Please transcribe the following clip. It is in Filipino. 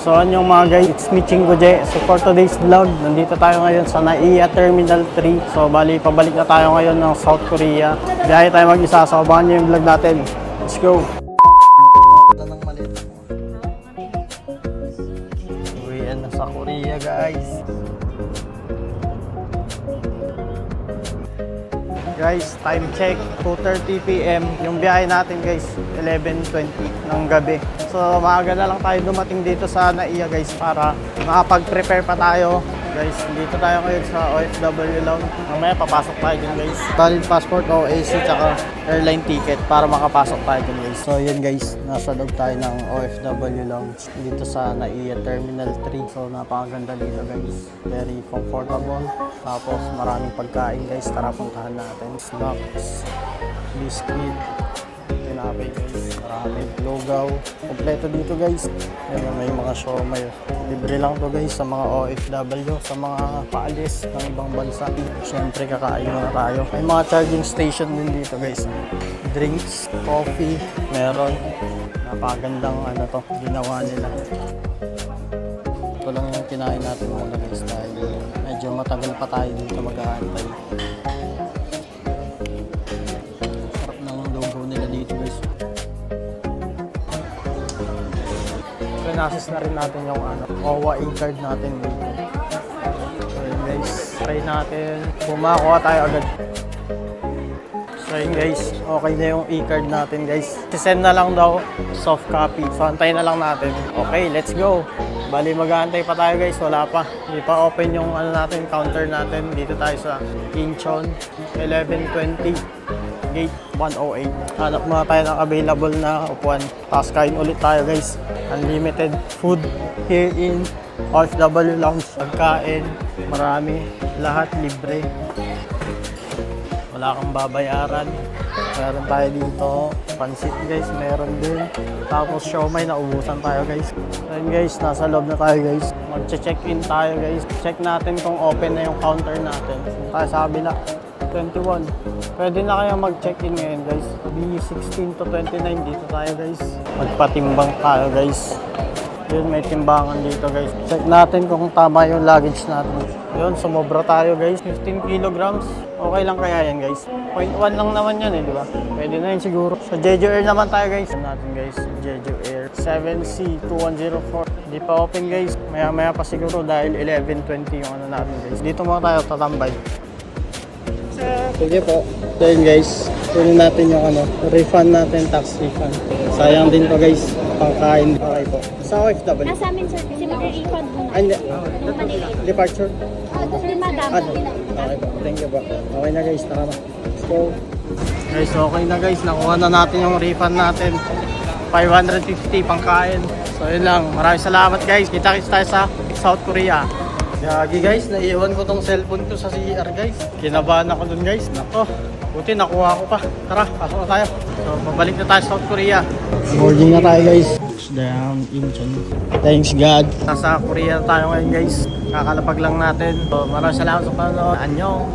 So anyong mga guys, it's me Chingo J. So for today's vlog, nandito tayo ngayon sa NAIA Terminal 3. So bali, pabalik na tayo ngayon ng South Korea. Biyahe tayo mag-isa, so abangan nyo yung vlog natin. Let's go! Uwian na sa Korea guys. Guys, time check, 2:30 PM. Yung biyahe natin guys, 11:20 ng gabi. So maaga na lang tayo dumating dito sa NAIA guys para makapag-prepare pa tayo. Guys, dito tayo ngayon sa OFW Lounge. Mamaya papasok tayo dun guys. Valid passport, OAC, tsaka airline ticket para makapasok tayo dun guys. So yun guys, nasa loob tayo ng OFW Lounge dito sa NAIA Terminal 3. So napakaganda dito guys. Very comfortable. Tapos maraming pagkain guys. Tara puntahan natin. Snacks, biscuit, tinapay guys. Maraming lugaw. Kompleto dito guys. Ayan, may mga siomay. Libre lang to guys sa mga OFW, sa mga paalis ng ibang bansa. Siyempre kakain muna tayo. May mga charging station din dito guys. Drinks, coffee, meron. Napakagandang ano to, ginawa nila. Ito lang yung kinain natin muna guys dahil medyo matagal pa tayo dito mag-aantay. Sarap ng logo nila dito guys. Nasis na rin natin yung OWA e-card natin dito. So yun guys, try natin. Kumakuha tayo agad. So yun guys, okay na yung e-card natin guys. Sisend na lang daw, soft copy. So antayin na lang natin. Okay, let's go. Bali mag-aantay pa tayo guys, wala pa. Hindi pa open yung natin, counter natin. Dito tayo sa Incheon, 11:20. Gate 108. Hanap muna tayo ng available na upuan. Tapos kain ulit tayo guys. Unlimited food here in OFW Lounge. Pagkain, marami. Lahat libre. Wala kang babayaran. Meron tayo dito. Pansit guys, meron din. Tapos siomay, naubusan tayo guys. Ayun guys, nasa loob na tayo guys. Mag-check-in tayo guys. Check natin kung open na yung counter natin. Tayo sa kabila. 21. Pwede na kaya mag-check-in ngayon guys. B16 to 29 dito tayo guys. Magpatimbang tayo guys. Yun, may timbangan dito guys. Check natin kung tama yung luggage natin. Yun, sumobra tayo guys. 15 kilograms. Okay lang kaya yan guys. 0.1 lang naman yan di ba? Pwede na yun siguro. Sa Jeju Air naman tayo guys. Natin guys, Jeju Air 7C2104. Di pa open guys. Maya pa siguro dahil 11:20 yung natin guys. Dito muna tayo tatambay. Sige po. So yun guys, kunin natin yung refund natin, tax refund. Sayang din to guys, pangkain. Okay po. Sa OFW? Nasa amin sir, kasi mag-refund mo. Ay, hindi. Nung Manila. Departure? Gusto ni madam. Okay po. Thank you po. Okay na guys, tara na. So, guys, okay na guys. Nakuha na natin yung refund natin. 550 pangkain. So yun lang. Maraming salamat guys. Kita-kits tayo sa South Korea. Gagi guys, naiiwan ko tong cellphone ko sa CR guys. Kinabahan ako dun guys. Nako, buti nakuha ko pa. Tara, pasok na tayo. So, babalik na tayo sa South Korea. Boarding na tayo guys. Down, Incheon. Thanks God. Nasa Korea tayo ngayon guys. Kakalapag lang natin. So, maraming salamat sa panonood. Annyeong.